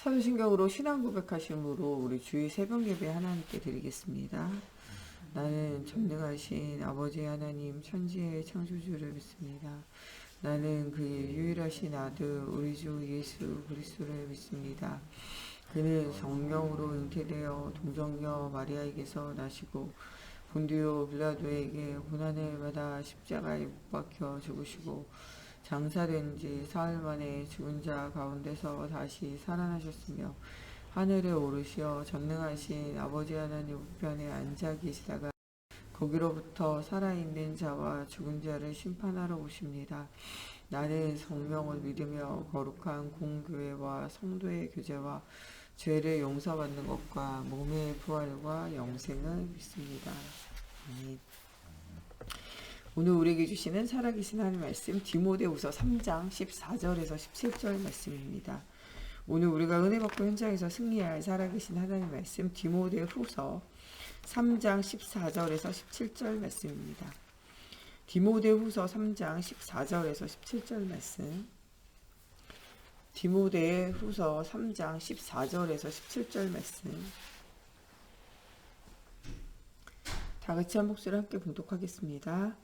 사도신경으로 신앙 고백하심으로 우리 주일 새벽 예배 하나님께 드리겠습니다. 나는 전능하신 아버지 하나님 천지의 창조주를 믿습니다. 나는 그의 유일하신 아들 우리 주 예수 그리스도를 믿습니다. 그는 성령으로 잉태되어 동정녀 마리아에게서 나시고 본디오 빌라도에게 고난을 받아 십자가에 못 박혀 죽으시고 장사된 지 사흘 만에 죽은 자 가운데서 다시 살아나셨으며 하늘에 오르시어 전능하신 아버지 하나님 우편에 앉아 계시다가 거기로부터 살아있는 자와 죽은 자를 심판하러 오십니다. 나는 성령을 믿으며 거룩한 공교회와 성도의 교제와 죄를 용서받는 것과 몸의 부활과 영생을 믿습니다. 아멘. 오늘 우리에게 주시는 살아계신 하나님 말씀 디모데후서 3장 14절에서 17절 말씀입니다. 오늘 우리가 은혜 받고 현장에서 승리할 살아계신 하나님 말씀 디모데후서 3장 14절에서 17절 말씀입니다. 디모데후서 3장 14절에서 17절 말씀. 디모데후서 3장 14절에서 17절 말씀. 다 같이 한 목소리 함께 봉독하겠습니다.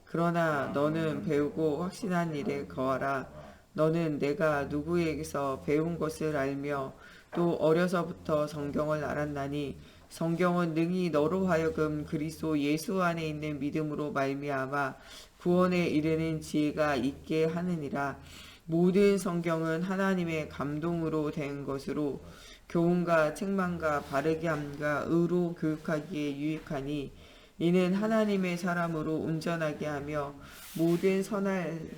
그러나 너는 배우고 확신한 일에 거하라. 너는 내가 누구에게서 배운 것을 알며 또 어려서부터 성경을 알았나니 성경은 능히 너로 하여금 그리스도 예수 안에 있는 믿음으로 말미암아 구원에 이르는 지혜가 있게 하느니라. 모든 성경은 하나님의 감동으로 된 것으로 교훈과 책망과 바르게 함과 의로 교육하기에 유익하니 이는 하나님의 사람으로 온전하게 하며 모든 선을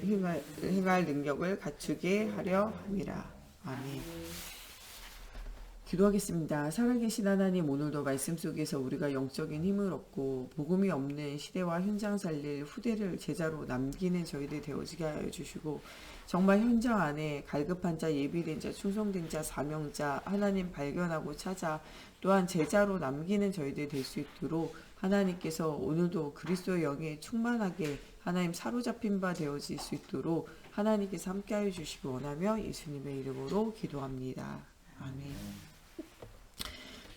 행할 능력을 갖추게 하려 함이라. 아멘. 기도하겠습니다. 살아계신 하나님, 오늘도 말씀 속에서 우리가 영적인 힘을 얻고 복음이 없는 시대와 현장 살릴 후대를 제자로 남기는 저희들 되어지게 하여 주시고 정말 현장 안에 갈급한 자, 예비된 자, 충성된 자, 사명자 하나님 발견하고 찾아 또한 제자로 남기는 저희들 될 수 있도록 하나님께서 오늘도 그리스도의 영에 충만하게 하나님 사로잡힌 바 되어질 수 있도록 하나님께서 함께하여 주시기 원하며 예수님의 이름으로 기도합니다. 아멘.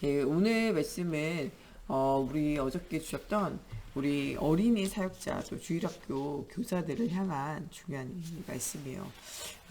예, 오늘 말씀은 우리 어저께 주셨던 우리 어린이 사역자 또 주일학교 교사들을 향한 중요한 말씀이에요.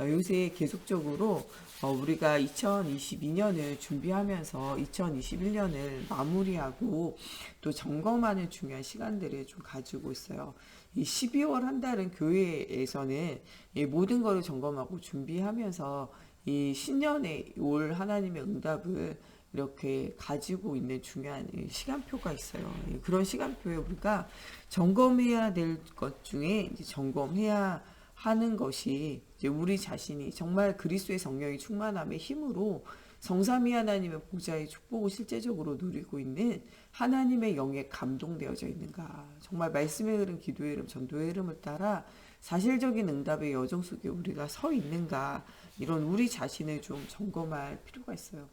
요새 계속적으로 우리가 2022년을 준비하면서 2021년을 마무리하고 또 점검하는 중요한 시간들을 좀 가지고 있어요. 이 12월 한 달은 교회에서는 모든 것을 점검하고 준비하면서 이 신년에 올 하나님의 응답을 이렇게 가지고 있는 중요한 시간표가 있어요. 그런 시간표에 우리가 점검해야 될 것 중에 이제 점검해야 하는 것이 이제 우리 자신이 정말 그리스도의 성령의 충만함의 힘으로 성삼위 하나님의 보좌의 축복을 실제적으로 누리고 있는 하나님의 영에 감동되어져 있는가. 정말 말씀의 흐름, 기도의 흐름, 전도의 흐름을 따라 사실적인 응답의 여정 속에 우리가 서 있는가. 이런 우리 자신을 좀 점검할 필요가 있어요.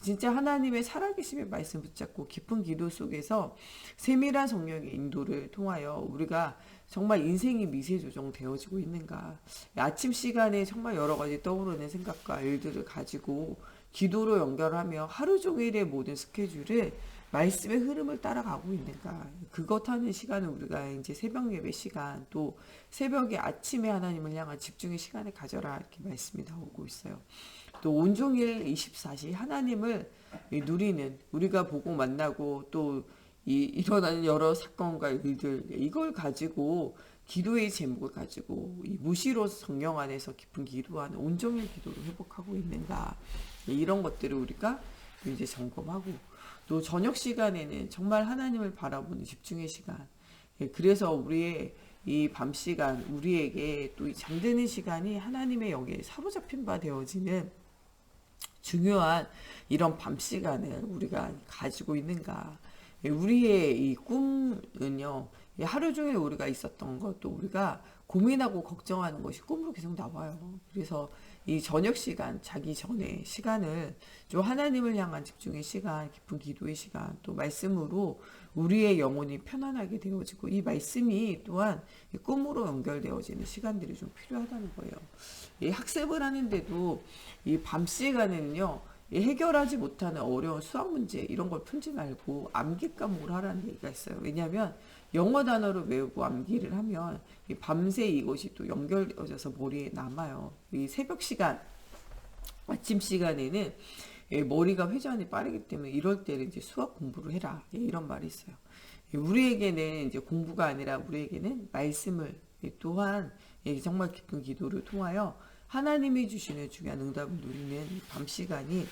진짜 하나님의 살아계심의 말씀 붙잡고 깊은 기도 속에서 세밀한 성령의 인도를 통하여 우리가 정말 인생이 미세조정 되어지고 있는가. 아침 시간에 정말 여러 가지 떠오르는 생각과 일들을 가지고 기도로 연결하며 하루 종일의 모든 스케줄을 말씀의 흐름을 따라가고 있는가. 그것 하는 시간을 우리가 이제 새벽 예배 시간 또 새벽에 아침에 하나님을 향한 집중의 시간을 가져라 이렇게 말씀이 나오고 있어요. 또 온종일 24시 하나님을 누리는 우리가 보고 만나고 또 일어나는 여러 사건과 일들 이걸 가지고 기도의 제목을 가지고 이 무시로 성령 안에서 깊은 기도하는 온종일 기도를 회복하고 있는가 이런 것들을 우리가 이제 점검하고 또 저녁 시간에는 정말 하나님을 바라보는 집중의 시간 그래서 우리의 이 밤 시간 우리에게 또 잠드는 시간이 하나님의 영에 사로잡힌 바 되어지는 중요한 이런 밤 시간을 우리가 가지고 있는가. 우리의 이 꿈은요, 하루 종일 우리가 있었던 것도 우리가 고민하고 걱정하는 것이 꿈으로 계속 나와요. 그래서 이 저녁 시간, 자기 전에 시간을 좀 하나님을 향한 집중의 시간, 깊은 기도의 시간, 또 말씀으로 우리의 영혼이 편안하게 되어지고 이 말씀이 또한 꿈으로 연결되어지는 시간들이 좀 필요하다는 거예요. 이 학습을 하는데도 이 밤 시간에는요, 이 해결하지 못하는 어려운 수학 문제 이런 걸 풀지 말고 암기 과목을 하라는 얘기가 있어요. 왜냐하면 영어 단어를 외우고 암기를 하면 이 밤새 이것이 또 연결되어져서 머리에 남아요. 이 새벽 시간, 아침 시간에는 머리가 회전이 빠르기 때문에 이럴 때는 이제 수학 공부를 해라. 이런 말이 있어요. 우리에게는 이제 공부가 아니라 우리에게는 말씀을 또한 정말 깊은 기도를 통하여 하나님이 주시는 중요한 응답을 누리는 밤 시간이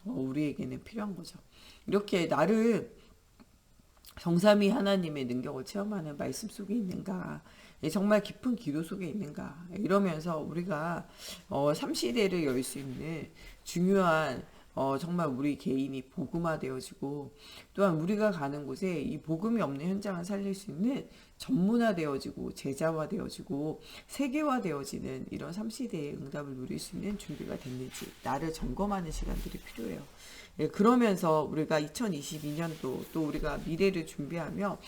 우리에게는 필요한 거죠. 이렇게 나를 정삼위 하나님의 능력을 체험하는 말씀 속에 있는가, 정말 깊은 기도 속에 있는가, 이러면서 우리가 삼시대를 열 수 있는 중요한 정말 우리 개인이 복음화 되어지고 또한 우리가 가는 곳에 이 복음이 없는 현장을 살릴 수 있는 전문화 되어지고 제자화 되어지고 세계화 되어지는 이런 삼시대의 응답을 누릴 수 있는 준비가 됐는지 나를 점검하는 시간들이 필요해요. 그러면서 우리가 2022년도 또 우리가 미래를 준비하며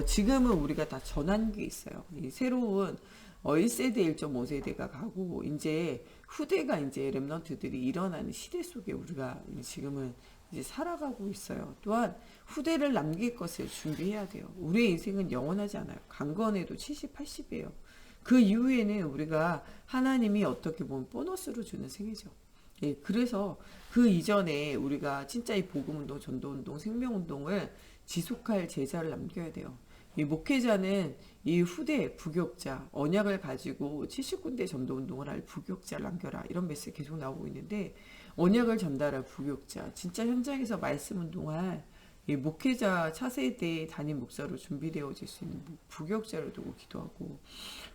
지금은 우리가 다 전환기에 있어요. 이 새로운 1세대, 1.5세대가 가고 이제 후대가 이제 랩런트들이 일어나는 시대 속에 우리가 지금은 이제 살아가고 있어요. 또한 후대를 남길 것을 준비해야 돼요. 우리의 인생은 영원하지 않아요. 강건해도 70, 80이에요. 그 이후에는 우리가 하나님이 어떻게 보면 보너스로 주는 생애죠. 그래서 그 이전에 우리가 진짜 이 복음운동, 전도운동, 생명운동을 지속할 제자를 남겨야 돼요. 이 목회자는 이 후대 부교육자, 언약을 가지고 70군데 전도운동을 할 부교육자를 남겨라. 이런 메시지 계속 나오고 있는데 언약을 전달할 부교육자, 진짜 현장에서 말씀운동할 이 목회자 차세대 담임 목사로 준비되어질 수 있는 부교육자를 두고 기도하고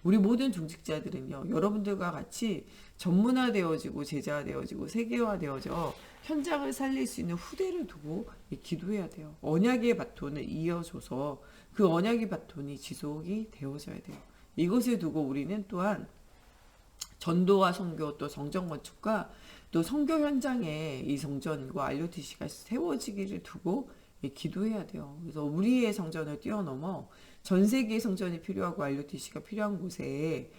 우리 모든 중직자들은요. 여러분들과 같이 전문화되어지고 제자화되어지고 세계화되어져 현장을 살릴 수 있는 후대를 두고 기도해야 돼요. 언약의 바톤을 이어줘서 그 언약의 바톤이 지속이 되어져야 돼요. 이것을 두고 우리는 또한 전도와 선교 또 성전 건축과 또 선교 현장에 이 성전과 RUTC가 세워지기를 두고 기도해야 돼요. 그래서 우리의 성전을 뛰어넘어 전 세계의 성전이 필요하고 RUTC가 필요한 곳에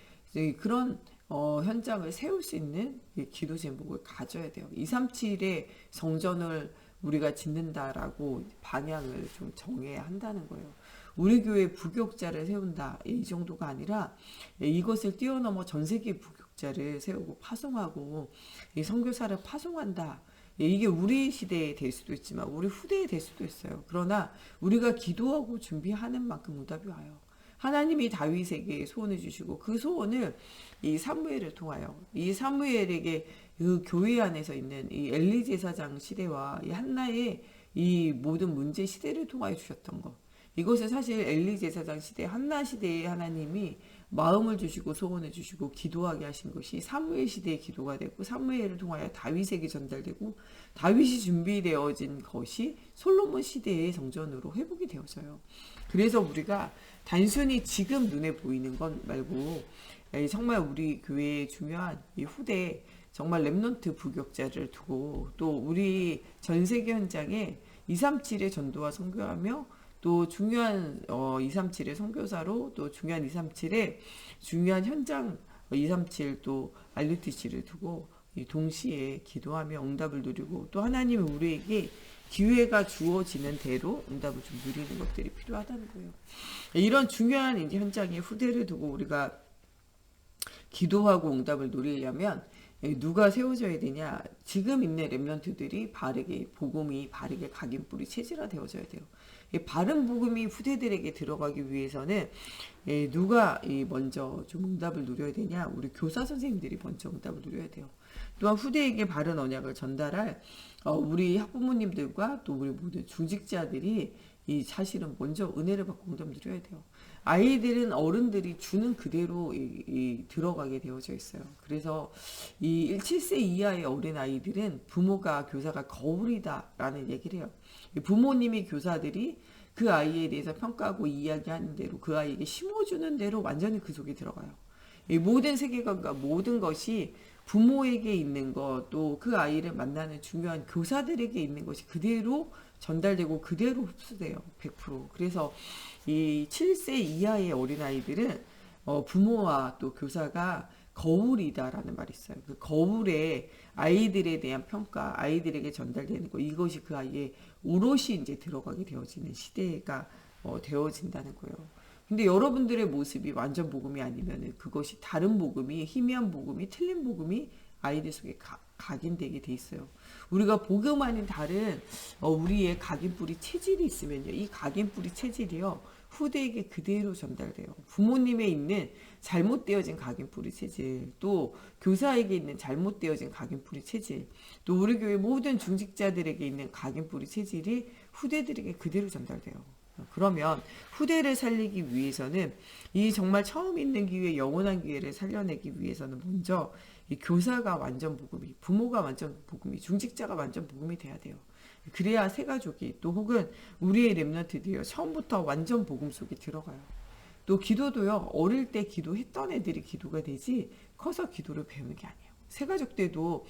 그런 현장을 세울 수 있는 기도 제목을 가져야 돼요. 237의 성전을 우리가 짓는다라고 방향을 좀 정해야 한다는 거예요. 우리 교회 부교육자를 세운다 이 정도가 아니라 이것을 뛰어넘어 전 세계 부교육자를 세우고 파송하고 이 선교사를 파송한다. 이게 우리 시대에 될 수도 있지만 우리 후대에 될 수도 있어요. 그러나 우리가 기도하고 준비하는 만큼 응답이 와요. 하나님이 다윗에게 소원을 주시고 그 소원을 이 사무엘을 통하여 이 사무엘에게 그 교회 안에서 있는 이 엘리 제사장 시대와 이 한나의 이 모든 문제 시대를 통하여 주셨던 것. 이것은 사실 엘리 제사장 시대, 한나 시대에 하나님이 마음을 주시고 소원을 주시고 기도하게 하신 것이 사무엘 시대의 기도가 되고 사무엘을 통하여 다윗에게 전달되고 다윗이 준비되어진 것이 솔로몬 시대의 성전으로 회복이 되어져요. 그래서 우리가 단순히 지금 눈에 보이는 건 말고 정말 우리 교회의 중요한 이 후대 정말 랩넌트 부교육자를 두고 또 우리 전 세계 현장에 237의 전도와 선교하며 또 중요한 237의 선교사로 또 중요한 237의 중요한 현장 237 또 RUTC를 두고 동시에 기도하며 응답을 누리고 또 하나님은 우리에게 기회가 주어지는 대로 응답을 좀 누리는 것들이 필요하다는 거예요. 이런 중요한 이제 현장의 후대를 두고 우리가 기도하고 응답을 누리려면 누가 세워져야 되냐? 지금 있는 렘넌트들이 바르게 복음이 바르게 각인 뿌리 체질화 되어져야 돼요. 바른 복음이 후대들에게 들어가기 위해서는 누가 먼저 좀 응답을 누려야 되냐? 우리 교사 선생님들이 먼저 응답을 누려야 돼요. 또한 후대에게 바른 언약을 전달할 우리 학부모님들과 또 우리 모든 중직자들이 이 사실은 먼저 은혜를 받고 응답을 누려야 돼요. 아이들은 어른들이 주는 그대로 들어가게 되어져 있어요. 그래서 이 7세 이하의 어린 아이들은 부모가 교사가 거울이다라는 얘기를 해요. 부모님이 교사들이 그 아이에 대해서 평가하고 이야기하는 대로 그 아이에게 심어주는 대로 완전히 그 속에 들어가요. 이 모든 세계관과 모든 것이 부모에게 있는 것, 또 그 아이를 만나는 중요한 교사들에게 있는 것이 그대로 전달되고 그대로 흡수돼요. 100%. 그래서 이 7세 이하의 어린아이들은 부모와 또 교사가 거울이다라는 말이 있어요. 그 거울에 아이들에 대한 평가, 아이들에게 전달되는 거, 이것이 그 아이의 오롯이 이제 들어가게 되어지는 시대가 되어진다는 거예요. 근데 여러분들의 모습이 완전 복음이 아니면은 그것이 다른 복음이, 희미한 복음이, 틀린 복음이 아이들 속에 각인되게 돼 있어요. 우리가 복음 아닌 다른 우리의 각인뿌리 체질이 있으면요, 이 각인뿌리 체질이요 후대에게 그대로 전달돼요. 부모님에 있는 잘못되어진 각인뿌리 체질, 또 교사에게 있는 잘못되어진 각인뿌리 체질, 또 우리 교회 모든 중직자들에게 있는 각인뿌리 체질이 후대들에게 그대로 전달돼요. 그러면 후대를 살리기 위해서는, 이 정말 처음 있는 기회, 영원한 기회를 살려내기 위해서는 먼저 이 교사가 완전 복음이, 부모가 완전 복음이, 중직자가 완전 복음이 돼야 돼요. 그래야 새 가족이, 또 혹은 우리의 렘넌트들이요, 처음부터 완전 복음 속에 들어가요. 또 기도도요, 어릴 때 기도했던 애들이 기도가 되지 커서 기도를 배우는 게 아니에요. 새 가족 때도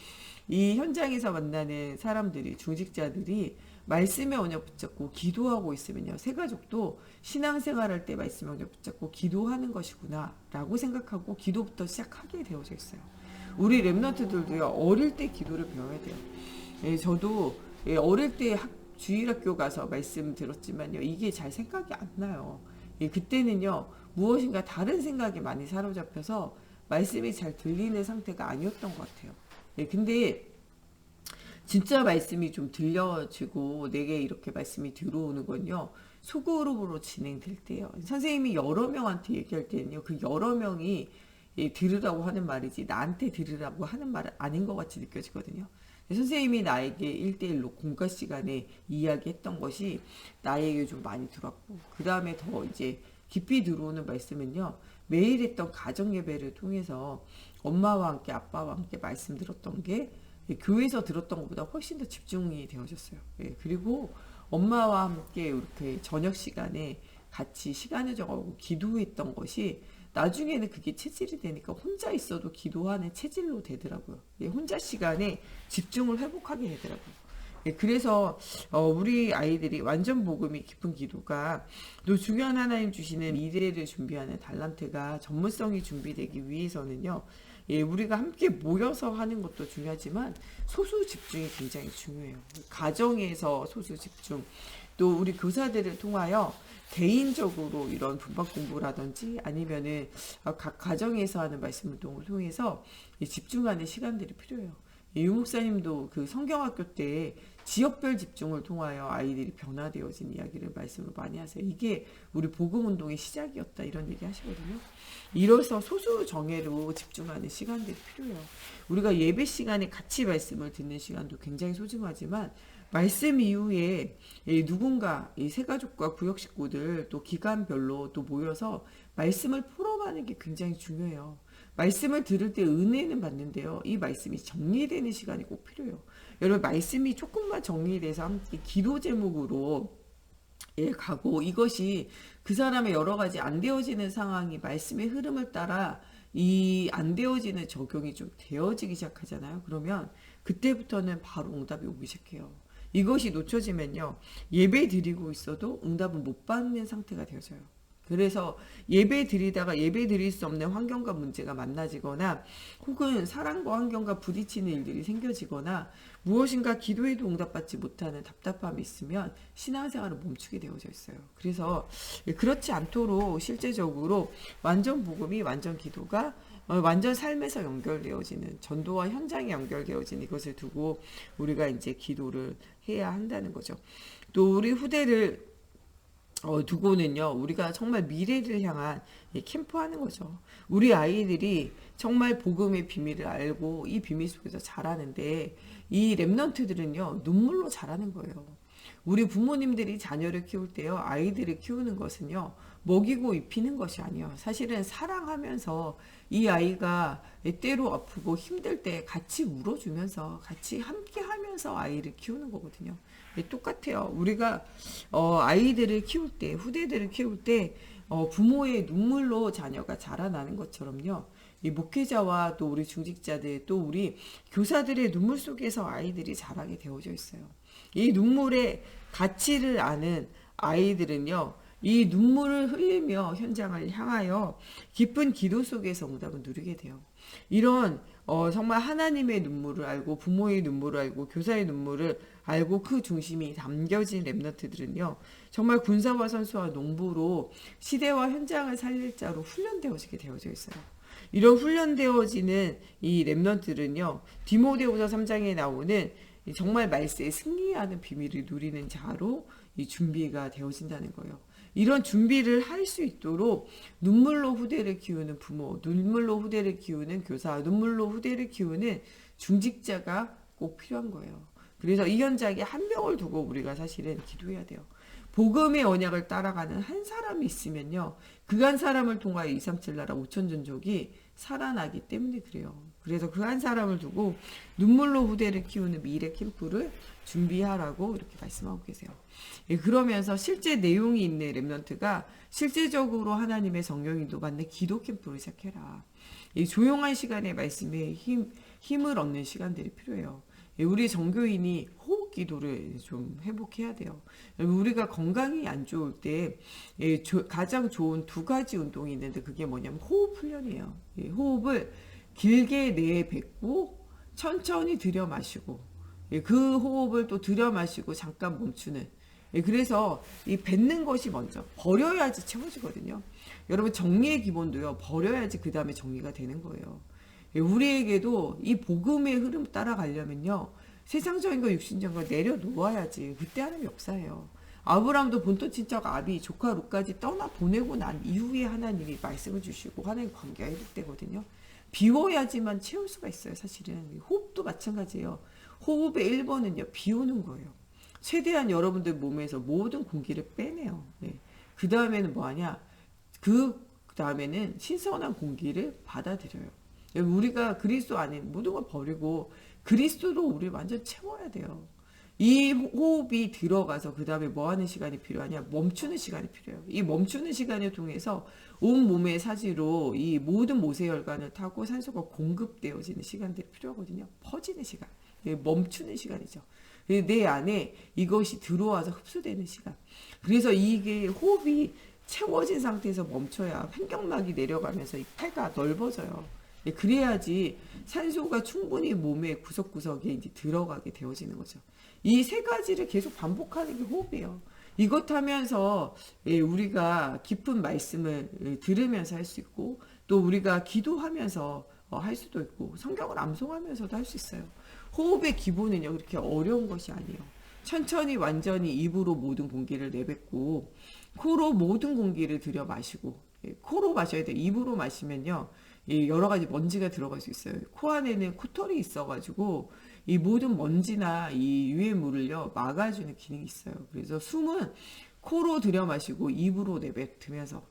이 현장에서 만나는 사람들이, 중직자들이 말씀에 언약 붙잡고 기도하고 있으면요, 새 가족도 신앙생활할 때 말씀에 언약 붙잡고 기도하는 것이구나 라고 생각하고 기도부터 시작하게 되어져 있어요. 우리 렘넌트들도요, 어릴 때 기도를 배워야 돼요. 예, 저도 어릴 때 주일학교 가서 말씀 들었지만요, 이게 잘 생각이 안 나요. 예, 그때는요, 무엇인가 다른 생각에 많이 사로잡혀서 말씀이 잘 들리는 상태가 아니었던 것 같아요. 예, 근데 진짜 말씀이 좀 들려지고 내게 이렇게 말씀이 들어오는 건요, 소그룹으로 진행될 때요. 선생님이 여러 명한테 얘기할 때는요, 그 여러 명이 들으라고 하는 말이지 나한테 들으라고 하는 말은 아닌 것 같이 느껴지거든요. 선생님이 나에게 1대1로 공과 시간에 이야기했던 것이 나에게 좀 많이 들었고, 그 다음에 더 이제 깊이 들어오는 말씀은요, 매일 했던 가정 예배를 통해서 엄마와 함께 아빠와 함께 말씀 들었던 게 교회에서 들었던 것보다 훨씬 더 집중이 되어졌어요. 그리고 엄마와 함께 이렇게 저녁 시간에 같이 시간을 정하고 기도했던 것이 나중에는 그게 체질이 되니까 혼자 있어도 기도하는 체질로 되더라고요. 혼자 시간에 집중을 회복하게 되더라고요. 그래서 우리 아이들이 완전 복음이 깊은 기도가, 또 중요한 하나님 주시는 미래를 준비하는 달란트가 전문성이 준비되기 위해서는요, 우리가 함께 모여서 하는 것도 중요하지만 소수 집중이 굉장히 중요해요. 가정에서 소수 집중, 또 우리 교사들을 통하여 개인적으로 이런 분반 공부라든지 아니면은 각 가정에서 하는 말씀 운동을 통해서 집중하는 시간들이 필요해요. 유 목사님도 그 성경학교 때 지역별 집중을 통하여 아이들이 변화되어진 이야기를 말씀을 많이 하세요. 이게 우리 복음 운동의 시작이었다, 이런 얘기 하시거든요. 이로써 소수 정예로 집중하는 시간들이 필요해요. 우리가 예배 시간에 같이 말씀을 듣는 시간도 굉장히 소중하지만, 말씀 이후에 누군가 새 가족과 구역 식구들 또 기간별로 또 모여서 말씀을 풀어가는 게 굉장히 중요해요. 말씀을 들을 때 은혜는 받는데요, 이 말씀이 정리되는 시간이 꼭 필요해요. 여러분, 말씀이 조금만 정리돼서 함께 기도 제목으로 가고, 이것이 그 사람의 여러 가지 안 되어지는 상황이 말씀의 흐름을 따라 이 안 되어지는 적용이 좀 되어지기 시작하잖아요. 그러면 그때부터는 바로 응답이 오기 시작해요. 이것이 놓쳐지면요, 예배 드리고 있어도 응답을 못 받는 상태가 되어져요. 그래서 예배 드리다가 예배 드릴 수 없는 환경과 문제가 만나지거나, 혹은 사람과 환경과 부딪히는 일들이 생겨지거나, 무엇인가 기도에도 응답받지 못하는 답답함이 있으면 신앙생활을 멈추게 되어져 있어요. 그래서 그렇지 않도록 실제적으로 완전 복음이, 완전 기도가 완전 삶에서 연결되어지는, 전도와 현장에 연결되어지는 이것을 두고 우리가 이제 기도를 해야 한다는 거죠. 또 우리 후대를 두고는요, 우리가 정말 미래를 향한 캠프하는 거죠. 우리 아이들이 정말 복음의 비밀을 알고 이 비밀 속에서 자라는데, 이 렘넌트들은요, 눈물로 자라는 거예요. 우리 부모님들이 자녀를 키울 때요, 아이들을 키우는 것은요, 먹이고 입히는 것이 아니에요. 사실은 사랑하면서 이 아이가 때로 아프고 힘들 때 같이 울어주면서 같이 함께 하면서 아이를 키우는 거거든요. 똑같아요. 우리가 아이들을 키울 때, 후대들을 키울 때 부모의 눈물로 자녀가 자라나는 것처럼요, 이 목회자와 또 우리 중직자들, 또 우리 교사들의 눈물 속에서 아이들이 자라게 되어져 있어요. 이 눈물의 가치를 아는 아이들은요, 이 눈물을 흘리며 현장을 향하여 깊은 기도 속에서 응답을 누리게 돼요. 이런 정말 하나님의 눈물을 알고 부모의 눈물을 알고 교사의 눈물을 알고 그 중심이 담겨진 렘넌트들은요. 정말 군사와 선수와 농부로 시대와 현장을 살릴 자로 훈련되어지게 되어져 있어요. 이런 훈련되어지는 이 렘넌트들은요. 디모데후서 3장에 나오는 정말 말세에 승리하는 비밀을 누리는 자로 이 준비가 되어진다는 거예요. 이런 준비를 할 수 있도록 눈물로 후대를 키우는 부모, 눈물로 후대를 키우는 교사, 눈물로 후대를 키우는 중직자가 꼭 필요한 거예요. 그래서 이 현장에 한 명을 두고 우리가 사실은 기도해야 돼요. 복음의 언약을 따라가는 한 사람이 있으면요. 그 한 사람을 통하여 237 나라 5천 전족이 살아나기 때문에 그래요. 그래서 그 한 사람을 두고 눈물로 후대를 키우는 미래 캠프를 준비하라고 이렇게 말씀하고 계세요. 예, 그러면서 실제 내용이 있는 렘넌트가 실제적으로 하나님의 성령 인도받는 기도 캠프를 시작해라. 이 조용한 시간에 말씀에 힘을 얻는 시간들이 필요해요. 우리 정교인이 호흡 기도를 좀 회복해야 돼요. 우리가 건강이 안 좋을 때 가장 좋은 두 가지 운동이 있는데 그게 뭐냐면 호흡 훈련이에요. 호흡을 길게 내뱉고 천천히 들여 마시고 그 호흡을 또 들여 마시고 잠깐 멈추는. 그래서 이 뱉는 것이 먼저 버려야지 채워지거든요. 여러분 정리의 기본도요. 버려야지 그 다음에 정리가 되는 거예요. 우리에게도 이 복음의 흐름 따라가려면요. 세상적인 거 육신적인 거 내려놓아야지. 그때 하는 역사예요. 아브라함도 본토 친척 아비 조카 롯까지 떠나 보내고 난 이후에 하나님이 말씀을 주시고 하나님 관계가 회복되거든요. 비워야지만 채울 수가 있어요. 사실은 호흡도 마찬가지예요. 호흡의 1번은요. 비우는 거예요. 최대한 여러분들 몸에서 모든 공기를 빼내요. 네. 그 다음에는 뭐하냐. 그 다음에는 신선한 공기를 받아들여요. 우리가 그리스도 안에 모든 걸 버리고 그리스도로 우리를 완전 채워야 돼요. 이 호흡이 들어가서 그 다음에 뭐 하는 시간이 필요하냐? 멈추는 시간이 필요해요. 이 멈추는 시간을 통해서 온 몸의 사지로 이 모든 모세혈관을 타고 산소가 공급되어지는 시간들이 필요하거든요. 퍼지는 시간. 멈추는 시간이죠. 내 안에 이것이 들어와서 흡수되는 시간. 그래서 이게 호흡이 채워진 상태에서 멈춰야 횡격막이 내려가면서 이 폐가 넓어져요. 그래야지 산소가 충분히 몸의 구석구석에 이제 들어가게 되어지는 거죠. 이 세 가지를 계속 반복하는 게 호흡이에요. 이것 하면서 우리가 깊은 말씀을 들으면서 할 수 있고 또 우리가 기도하면서 할 수도 있고 성경을 암송하면서도 할 수 있어요. 호흡의 기본은요 그렇게 어려운 것이 아니에요. 천천히 완전히 입으로 모든 공기를 내뱉고 코로 모든 공기를 들여 마시고 코로 마셔야 돼요. 입으로 마시면요 여러 가지 먼지가 들어갈 수 있어요. 코 안에는 코털이 있어가지고 이 모든 먼지나 이 유해물을요 막아주는 기능이 있어요. 그래서 숨은 코로 들여 마시고 입으로 내뱉으면서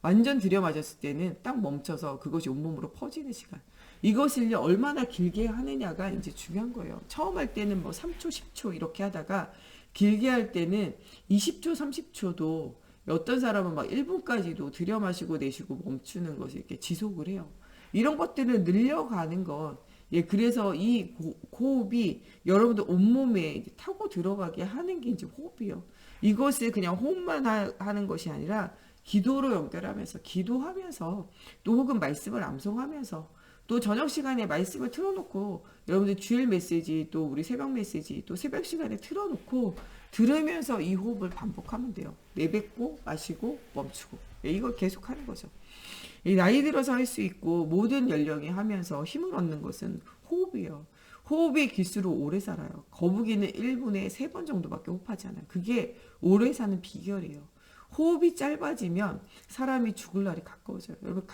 완전 들여 마셨을 때는 딱 멈춰서 그것이 온몸으로 퍼지는 시간. 이것을 얼마나 길게 하느냐가 이제 중요한 거예요. 처음 할 때는 뭐 3초, 10초 이렇게 하다가 길게 할 때는 20초, 30초도 어떤 사람은 막 1분까지도 들여 마시고 내쉬고 멈추는 것을 이렇게 지속을 해요. 이런 것들을 늘려가는 것. 그래서 이 호흡이 여러분들 온몸에 타고 들어가게 하는 게 이제 호흡이요. 이것을 그냥 호흡만 하는 것이 아니라 기도로 연결하면서 기도하면서 또 혹은 말씀을 암송하면서 또 저녁 시간에 말씀을 틀어놓고 여러분들 주일 메시지 또 우리 새벽 메시지 또 새벽 시간에 틀어놓고 들으면서 이 호흡을 반복하면 돼요. 내뱉고 마시고 멈추고 이걸 계속하는 거죠. 나이 들어서 할 수 있고 모든 연령이 하면서 힘을 얻는 것은 호흡이에요. 호흡이 기수로 오래 살아요. 거북이는 1분에 3번 정도밖에 호흡하지 않아요. 그게 오래 사는 비결이에요. 호흡이 짧아지면 사람이 죽을 날이 가까워져요. 여러분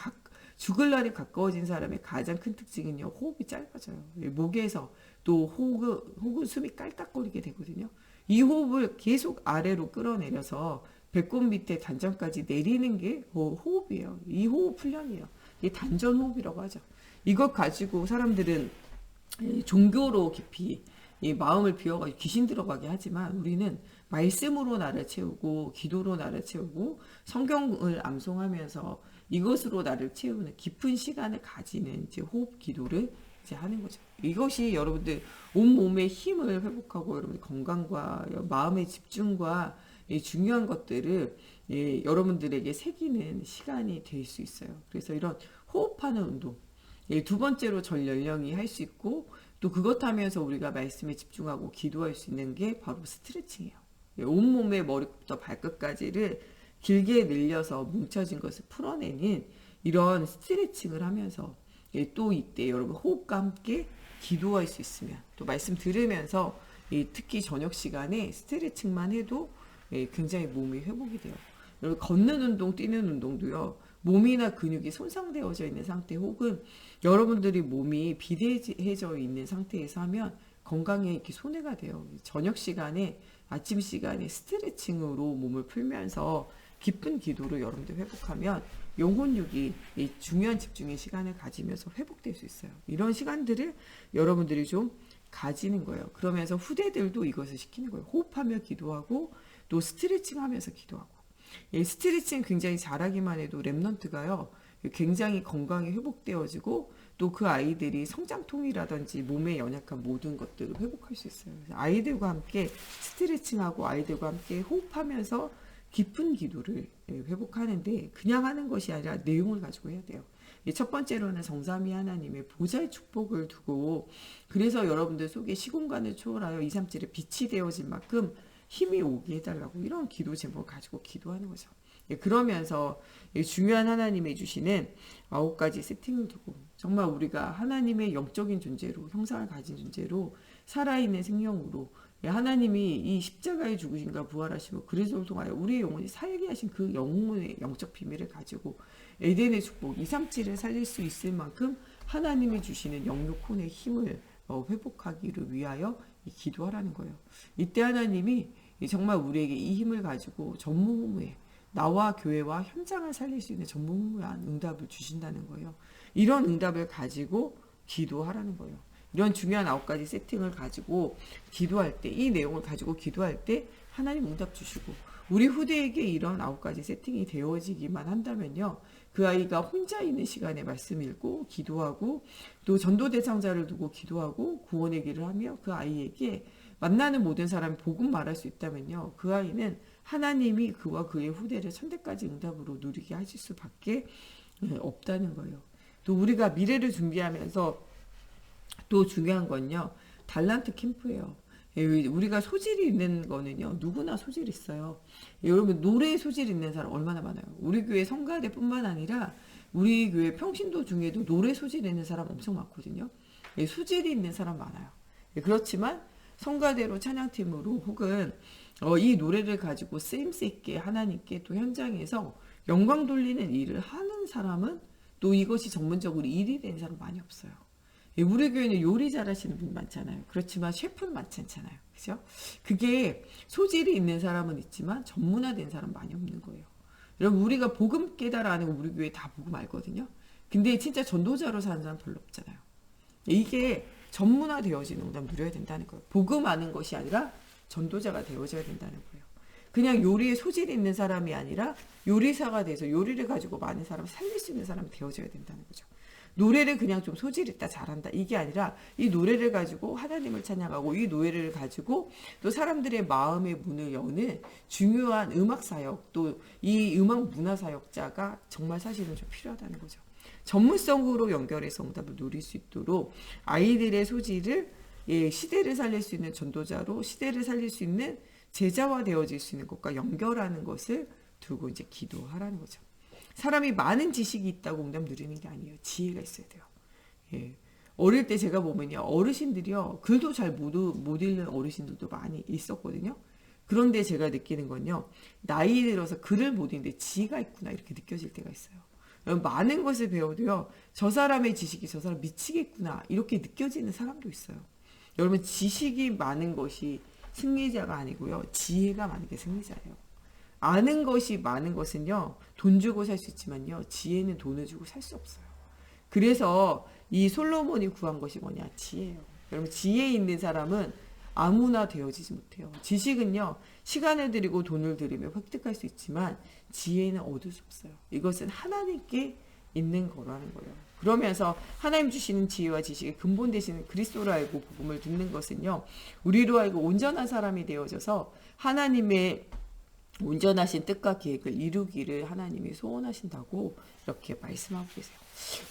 죽을 날이 가까워진 사람의 가장 큰 특징은요. 호흡이 짧아져요. 목에서 또 혹은 숨이 깔딱거리게 되거든요. 이 호흡을 계속 아래로 끌어내려서 배꼽 밑에 단전까지 내리는 게 호흡이에요. 이 호흡 훈련이에요. 이게 단전 호흡이라고 하죠. 이것 가지고 사람들은 종교로 깊이 마음을 비워가지고 귀신 들어가게 하지만 우리는 말씀으로 나를 채우고 기도로 나를 채우고 성경을 암송하면서 이것으로 나를 채우는 깊은 시간을 가지는 이제 호흡 기도를 이제 하는 거죠. 이것이 여러분들 온몸의 힘을 회복하고 여러분의 건강과 마음의 집중과 이 중요한 것들을 여러분들에게 새기는 시간이 될 수 있어요. 그래서 이런 호흡하는 운동, 두 번째로 전 연령이 할 수 있고 또 그것 하면서 우리가 말씀에 집중하고 기도할 수 있는 게 바로 스트레칭이에요. 온몸의 머리부터 발끝까지를 길게 늘려서 뭉쳐진 것을 풀어내는 이런 스트레칭을 하면서 또 이때 여러분 호흡과 함께 기도할 수 있으면 또 말씀 들으면서 특히 저녁 시간에 스트레칭만 해도 굉장히 몸이 회복이 돼요. 여러분 걷는 운동, 뛰는 운동도요. 몸이나 근육이 손상되어져 있는 상태 혹은 여러분들이 몸이 비대해져 있는 상태에서 하면 건강에 이렇게 손해가 돼요. 저녁 시간에 아침 시간에 스트레칭으로 몸을 풀면서 깊은 기도로 여러분들 회복하면 영혼육이 이 중요한 집중의 시간을 가지면서 회복될 수 있어요. 이런 시간들을 여러분들이 좀 가지는 거예요. 그러면서 후대들도 이것을 시키는 거예요. 호흡하며 기도하고 또 스트레칭 하면서 기도하고. 스트레칭 굉장히 잘하기만 해도 랩넌트가요. 굉장히 건강이 회복되어지고 또 그 아이들이 성장통이라든지 몸에 연약한 모든 것들을 회복할 수 있어요. 아이들과 함께 스트레칭하고 아이들과 함께 호흡하면서 깊은 기도를 회복하는데 그냥 하는 것이 아니라 내용을 가지고 해야 돼요. 첫 번째로는 성삼위 하나님의 보좌의 축복을 두고 그래서 여러분들 속에 시공간을 초월하여 2, 3질에 빛이 되어질 만큼 힘이 오게 해달라고 이런 기도 제목을 가지고 기도하는 거죠. 그러면서 중요한 하나님이 주시는 9가지 세팅을 두고 정말 우리가 하나님의 영적인 존재로 형상을 가진 존재로 살아있는 생명으로 하나님이 이 십자가의 죽으심과 부활하심을 그리스도를 통하여 우리의 영혼이 살게 하신 그 영혼의 영적 비밀을 가지고 에덴의 축복 2, 3질을 살릴 수 있을 만큼 하나님이 주시는 영육혼의 힘을 회복하기를 위하여 기도하라는 거예요. 이때 하나님이 정말 우리에게 이 힘을 가지고 전무후무해 나와 교회와 현장을 살릴 수 있는 전무후무한 응답을 주신다는 거예요. 이런 응답을 가지고 기도하라는 거예요. 이런 중요한 9가지 세팅을 가지고 기도할 때, 이 내용을 가지고 기도할 때 하나님 응답 주시고 우리 후대에게 이런 9가지 세팅이 되어지기만 한다면요. 그 아이가 혼자 있는 시간에 말씀 읽고 기도하고 또 전도 대상자를 두고 기도하고 구원의 길을 하며 그 아이에게 만나는 모든 사람이 복음 말할 수 있다면요. 그 아이는 하나님이 그와 그의 후대를 천대까지 응답으로 누리게 하실 수밖에 없다는 거예요. 또 우리가 미래를 준비하면서 또 중요한 건요. 달란트 캠프예요. 우리가 소질이 있는 거는요. 누구나 소질이 있어요. 여러분 노래에 소질 있는 사람 얼마나 많아요. 우리 교회 성가대뿐만 아니라 우리 교회 평신도 중에도 노래 소질 있는 사람 엄청 많거든요. 소질이 있는 사람 많아요. 그렇지만 성가대로 찬양팀으로 혹은 이 노래를 가지고 쓰임새 있게 하나님께 또 현장에서 영광 돌리는 일을 하는 사람은 또 이것이 전문적으로 일이 된 사람 많이 없어요. 우리 교회는 요리 잘하시는 분 많잖아요. 그렇지만 셰프는 많지 않잖아요. 그죠? 그게 소질이 있는 사람은 있지만 전문화된 사람 많이 없는 거예요. 여러분 우리가 복음 깨달아는 거 우리 교회 다 복음 알거든요. 근데 진짜 전도자로 사는 사람 별로 없잖아요. 이게 전문화되어지는 응답 누려야 된다는 거예요. 복음 아는 것이 아니라 전도자가 되어져야 된다는 거예요. 그냥 요리에 소질이 있는 사람이 아니라 요리사가 돼서 요리를 가지고 많은 사람을 살릴 수 있는 사람이 되어져야 된다는 거죠. 노래를 그냥 좀 소질 있다 잘한다 이게 아니라 이 노래를 가지고 하나님을 찬양하고 이 노래를 가지고 또 사람들의 마음의 문을 여는 중요한 음악 사역 또 이 음악 문화 사역자가 정말 사실은 좀 필요하다는 거죠. 전문성으로 연결해서 응답을 누릴 수 있도록 아이들의 소질을 시대를 살릴 수 있는 전도자로 시대를 살릴 수 있는 제자화 되어질 수 있는 것과 연결하는 것을 두고 이제 기도하라는 거죠. 사람이 많은 지식이 있다고 응답 누리는 게 아니에요. 지혜가 있어야 돼요. 어릴 때 제가 보면요. 어르신들이요. 글도 잘 못 읽는 어르신들도 많이 있었거든요. 그런데 제가 느끼는 건요. 나이 들어서 글을 못 읽는데 지혜가 있구나 이렇게 느껴질 때가 있어요. 많은 것을 배워도요. 저 사람의 지식이 저 사람 미치겠구나 이렇게 느껴지는 사람도 있어요. 여러분 지식이 많은 것이 승리자가 아니고요. 지혜가 많은 게 승리자예요. 아는 것이 많은 것은요. 돈 주고 살 수 있지만요. 지혜는 돈을 주고 살 수 없어요. 그래서 이 솔로몬이 구한 것이 뭐냐? 지혜예요. 여러분 지혜 있는 사람은 아무나 되어지지 못해요. 지식은요. 시간을 들이고 돈을 들이며 획득할 수 있지만 지혜는 얻을 수 없어요. 이것은 하나님께 있는 거라는 거예요. 그러면서 하나님 주시는 지혜와 지식의 근본 되시는 그리스도로 알고 복음을 듣는 것은요. 우리로 알고 온전한 사람이 되어져서 하나님의 온전하신 뜻과 계획을 이루기를 하나님이 소원하신다고 이렇게 말씀하고 계세요.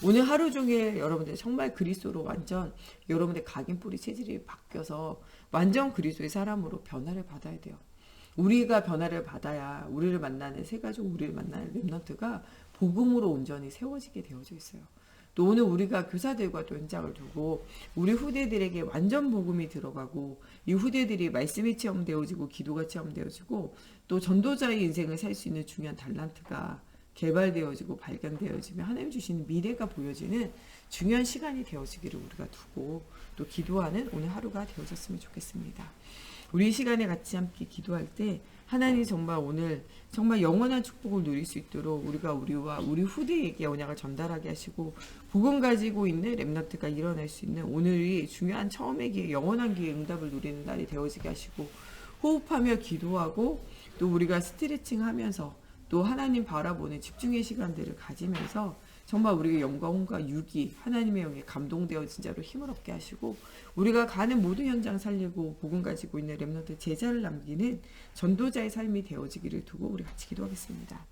오늘 하루 종일 여러분들 정말 그리스도로 완전 여러분들 각인뿌리 체질이 바뀌어서 완전 그리스도의 사람으로 변화를 받아야 돼요. 우리가 변화를 받아야 우리를 만나는 새가족, 우리를 만나는 렘넌트가 복음으로 온전히 세워지게 되어져 있어요. 또 오늘 우리가 교사들과 또 현장을 두고 우리 후대들에게 완전 복음이 들어가고 이 후대들이 말씀이 체험되어지고 기도가 체험되어지고 또 전도자의 인생을 살 수 있는 중요한 달란트가 개발되어지고 발견되어지며 하나님 주시는 미래가 보여지는 중요한 시간이 되어지기를 우리가 두고 또 기도하는 오늘 하루가 되어졌으면 좋겠습니다. 우리 이 시간에 같이 함께 기도할 때 하나님 정말 오늘 정말 영원한 축복을 누릴 수 있도록 우리가 우리와 우리 후대에게 언약을 전달하게 하시고 복음 가지고 있는 렘넌트가 일어날 수 있는 오늘이 중요한 처음의 기회, 영원한 기회 응답을 누리는 날이 되어지게 하시고 호흡하며 기도하고 또 우리가 스트레칭하면서 또 하나님 바라보는 집중의 시간들을 가지면서 정말 우리의 영광과 유기 하나님의 영에 감동되어 진짜로 힘을 얻게 하시고 우리가 가는 모든 현장 살리고 복음 가지고 있는 렘넌트 제자를 남기는 전도자의 삶이 되어지기를 두고 우리 같이 기도하겠습니다.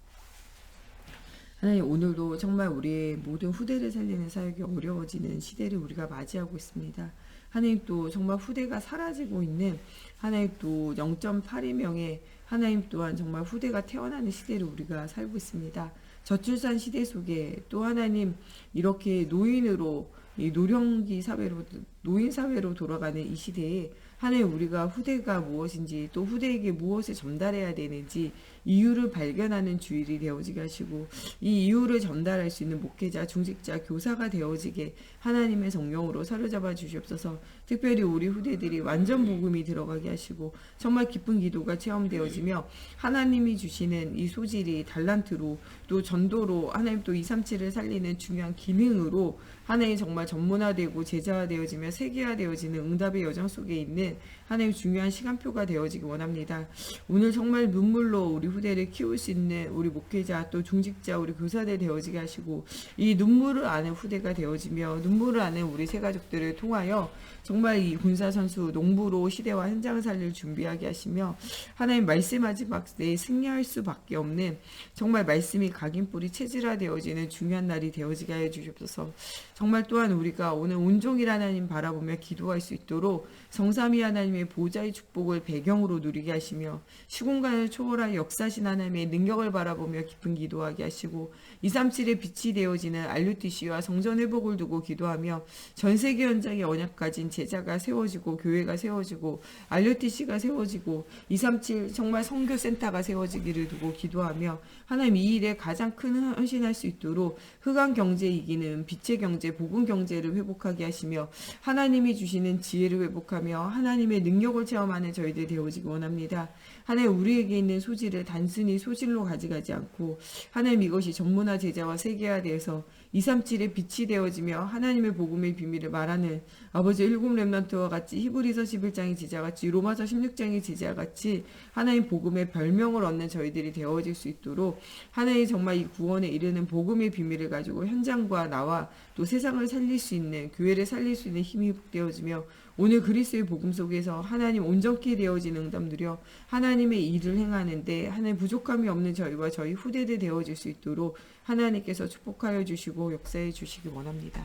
하나님 오늘도 정말 우리의 모든 후대를 살리는 사역이 어려워지는 시대를 우리가 맞이하고 있습니다. 하나님 또 정말 후대가 사라지고 있는 하나님 또 0.82명의 하나님 또한 정말 후대가 태어나는 시대를 우리가 살고 있습니다. 저출산 시대 속에 또 하나님 이렇게 노인으로 이 노령기 사회로 노인 사회로 돌아가는 이 시대에 하나님 우리가 후대가 무엇인지 또 후대에게 무엇을 전달해야 되는지 이유를 발견하는 주일이 되어지게 하시고 이 이유를 전달할 수 있는 목회자, 중직자, 교사가 되어지게 하나님의 성령으로 사로잡아 주시옵소서. 특별히 우리 후대들이 완전 복음이 들어가게 하시고 정말 기쁜 기도가 체험되어지며 하나님이 주시는 이 소질이 달란트로 또 전도로 하나님 또 237을 살리는 중요한 기능으로 하나님 정말 전문화되고 제자화되어지며 세계화되어지는 응답의 여정 속에 있는 하나님 중요한 시간표가 되어지기 원합니다. 오늘 정말 눈물로 우리 후대를 키울 수 있는 우리 목회자 또 중직자 우리 교사들 되어지게 하시고 이 눈물을 아는 후대가 되어지며 눈물을 아는 우리 새가족들을 통하여 정말 이 군사선수 농부로 시대와 현장을 살릴 준비하게 하시며 하나님 말씀하지 막내 승리할 수밖에 없는 정말 말씀이 각인뿌리 체질화되어지는 중요한 날이 되어지게 하여 주시옵소서. 정말 또한 우리가 오늘 온종일 하나님 바라보며 기도할 수 있도록 성삼위 하나님의 보좌의 축복을 배경으로 누리게 하시며 시공간을 초월한 역사신 하나님의 능력을 바라보며 깊은 기도하게 하시고 237의 빛이 되어지는 RUTC와 성전 회복을 두고 기도하며 전세계 현장의 언약 가진 제자가 세워지고 교회가 세워지고 RUTC가 세워지고 237 정말 선교센터가 세워지기를 두고 기도하며 하나님 이 일에 가장 큰 헌신할 수 있도록 흑암 경제 이기는 빛의 경제 복음 경제를 회복하게 하시며 하나님이 주시는 지혜를 회복하며 하나님의 능력을 체험하는 저희들 되어지기 원합니다. 하나님 우리에게 있는 소질을 단순히 소질로 가져가지 않고 하나님 이것이 전문화 제자와 세계화되어서 237의 빛이 되어지며 하나님의 복음의 비밀을 말하는 아버지 일곱 렘넌트와 같이 히브리서 11장의 제자같이 로마서 16장의 제자같이 하나님 복음의 별명을 얻는 저희들이 되어질 수 있도록 하나님 정말 이 구원에 이르는 복음의 비밀을 가지고 현장과 나와 또 세상을 살릴 수 있는 교회를 살릴 수 있는 힘이 되어지며 오늘 그리스도의 복음 속에서 하나님 온전케 되어진 응답 누려 하나님의 일을 행하는데 하나님 부족함이 없는 저희와 저희 후대들 되어질 수 있도록 하나님께서 축복하여 주시고 역사해 주시기 원합니다.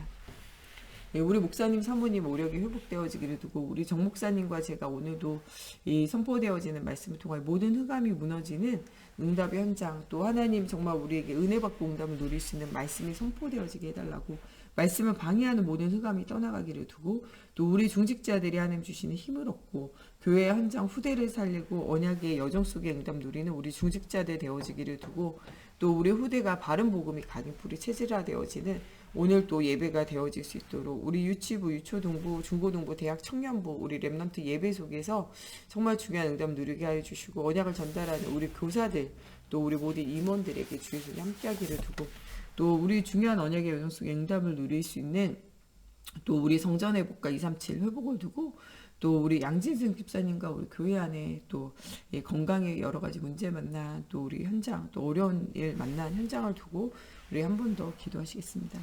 네, 우리 목사님 사모님 오력이 회복되어지기를 두고 우리 정 목사님과 제가 오늘도 이 선포되어지는 말씀을 통해 모든 흑암이 무너지는 응답의 현장 또 하나님 정말 우리에게 은혜 받고 응답을 누릴 수 있는 말씀이 선포되어지게 해달라고 말씀을 방해하는 모든 흑암이 떠나가기를 두고 또 우리 중직자들이 하나님 주시는 힘을 얻고 교회 현장 후대를 살리고 언약의 여정 속에 응답 누리는 우리 중직자들 되어지기를 두고 또 우리 후대가 바른 복음이 각인뿌리 체질화되어지는 오늘 또 예배가 되어질 수 있도록 우리 유치부, 유초등부, 중고등부, 대학 청년부 우리 렘넌트 예배 속에서 정말 중요한 응답 누리게 하여 주시고 언약을 전달하는 우리 교사들 또 우리 모든 임원들에게 주의 손이 함께하기를 두고 또 우리 중요한 언약의 여정 속에 응답을 누릴 수 있는 또 우리 성전회복과 237 회복을 두고 또 우리 양진승 집사님과 우리 교회 안에 또 건강에 여러 가지 문제 만난 또 우리 현장 또 어려운 일 만난 현장을 두고 우리 한 번 더 기도하시겠습니다.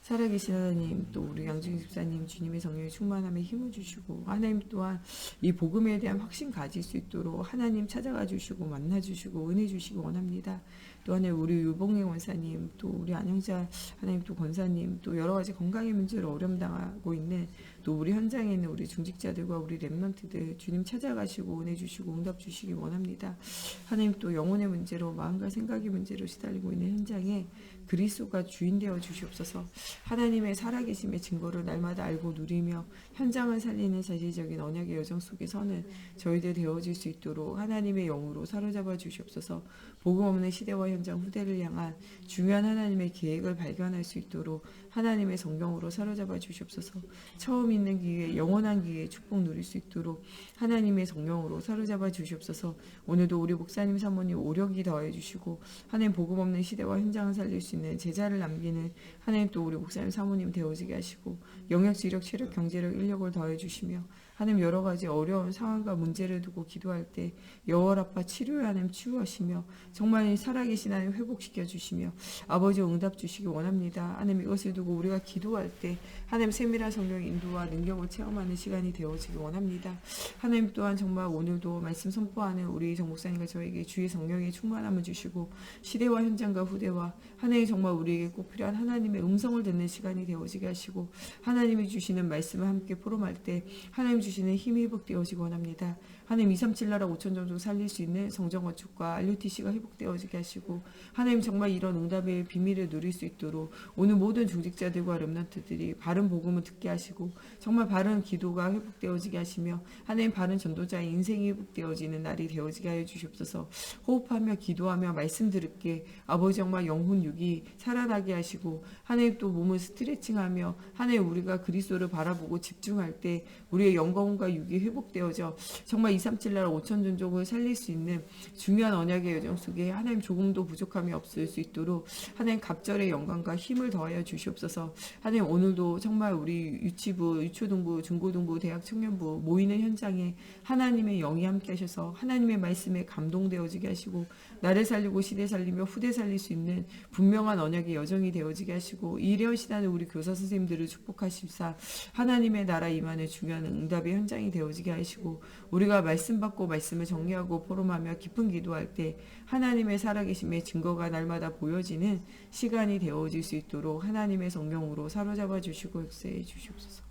살아계신 하나님, 또 우리 양준희 집사님 주님의 성령의 충만함에 힘을 주시고, 하나님 또한 이 복음에 대한 확신 가질 수 있도록 하나님 찾아가 주시고 만나 주시고 은혜 주시기 원합니다. 또 하나님 우리 유봉행 원사님, 또 우리 안영자 하나님, 또 권사님, 또 여러 가지 건강의 문제로 어려움 당하고 있는 또 우리 현장에 있는 우리 중직자들과 우리 렘넌트들 주님 찾아가시고 은혜 주시고 응답 주시기 원합니다. 하나님 또 영혼의 문제로 마음과 생각의 문제로 시달리고 있는 현장에 그리스도가 주인 되어 주시옵소서. 하나님의 살아계심의 증거를 날마다 알고 누리며 현장을 살리는 사실적인 언약의 여정 속에 서는 저희들 되어질 수 있도록 하나님의 영으로 사로잡아 주시옵소서. 복음 없는 시대와 현장 후대를 향한 중요한 하나님의 계획을 발견할 수 있도록 하나님의 성경으로 사로잡아 주시옵소서. 처음 있는 기회에 영원한 기회에 축복 누릴 수 있도록 하나님의 성령으로 사로잡아 주시옵소서. 오늘도 우리 목사님 사모님 오력이 더해 주시고 하나님 복음 없는 시대와 현장을 살릴 수 있는 제자를 남기는 하나님, 또 우리 목사님 사모님 되어지게 하시고 영역, 지력, 체력, 경제력, 인력을 더해 주시며 하나님 여러 가지 어려운 상황과 문제를 두고 기도할 때 여호와라파 치료의 하나님 치유하시며 정말 살아계신 하나님 회복시켜 주시며 아버지 응답 주시기 원합니다. 하나님 이것을 두고 우리가 기도할 때 하나님 세밀한 성령의 인도와 능력을 체험하는 시간이 되어지기 원합니다. 하나님 또한 정말 오늘도 말씀 선포하는 우리 정 목사님과 저에게 주의 성령의 충만함을 주시고 시대와 현장과 후대와 하나님 정말 우리에게 꼭 필요한 하나님의 음성을 듣는 시간이 되어지게 하시고 하나님이 주시는 말씀을 함께 포럼할 때 하나님 주시는 힘이 회복되어지기 원합니다. 하나님 237 나라 5천 정도 살릴 수 있는 성전 건축과 RUTC가 회복되어지게 하시고 하나님 정말 이런 응답의 비밀을 누릴 수 있도록 오늘 모든 중직자들과 렘넌트들이 바른 복음을 듣게 하시고 정말 바른 기도가 회복되어지게 하시며 하나님 바른 전도자의 인생이 회복되어지는 날이 되어지게 하여 주시옵소서. 호흡하며 기도하며 말씀 들을게 아버지 정말 영혼 육이 살아나게 하시고 하나님 또 몸을 스트레칭하며 하나님 우리가 그리스도를 바라보고 집중할 때 우리의 영광과 육이 회복되어져 정말 237 나라 5천 종족을 살릴 수 있는 중요한 언약의 여정 속에 하나님 조금도 부족함이 없을 수 있도록 하나님 갑절의 영광과 힘을 더하여 주시옵소서. 하나님 오늘도 정말 우리 유치부, 유초등부, 중고등부, 대학 청년부 모이는 현장에 하나님의 영이 함께 하셔서 하나님의 말씀에 감동되어지게 하시고 나를 살리고 시대 살리며 후대 살릴 수 있는 분명한 언약의 여정이 되어지게 하시고 이레어시다는 우리 교사 선생님들을 축복하십사 하나님의 나라 임하는 중요한 응답의 현장이 되어지게 하시고 우리가 말씀 받고 말씀을 정리하고 포럼하며 깊은 기도할 때 하나님의 살아계심의 증거가 날마다 보여지는 시간이 되어질 수 있도록 하나님의 성령으로 사로잡아 주시고 역사해 주시옵소서.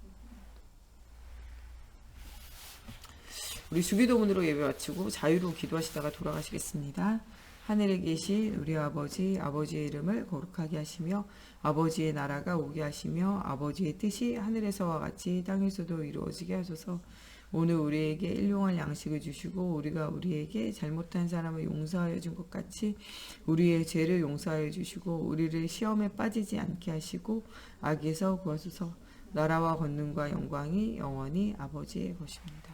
우리 주기도문으로 예배 마치고 자유로 기도하시다가 돌아가시겠습니다. 하늘에 계신 우리 아버지, 아버지의 이름을 거룩하게 하시며 아버지의 나라가 오게 하시며 아버지의 뜻이 하늘에서와 같이 땅에서도 이루어지게 하소서. 오늘 우리에게 일용할 양식을 주시고 우리가 우리에게 잘못한 사람을 용서하여 준 것 같이 우리의 죄를 용서하여 주시고 우리를 시험에 빠지지 않게 하시고 악에서 구하소서. 나라와 권능과 영광이 영원히 아버지의 것입니다.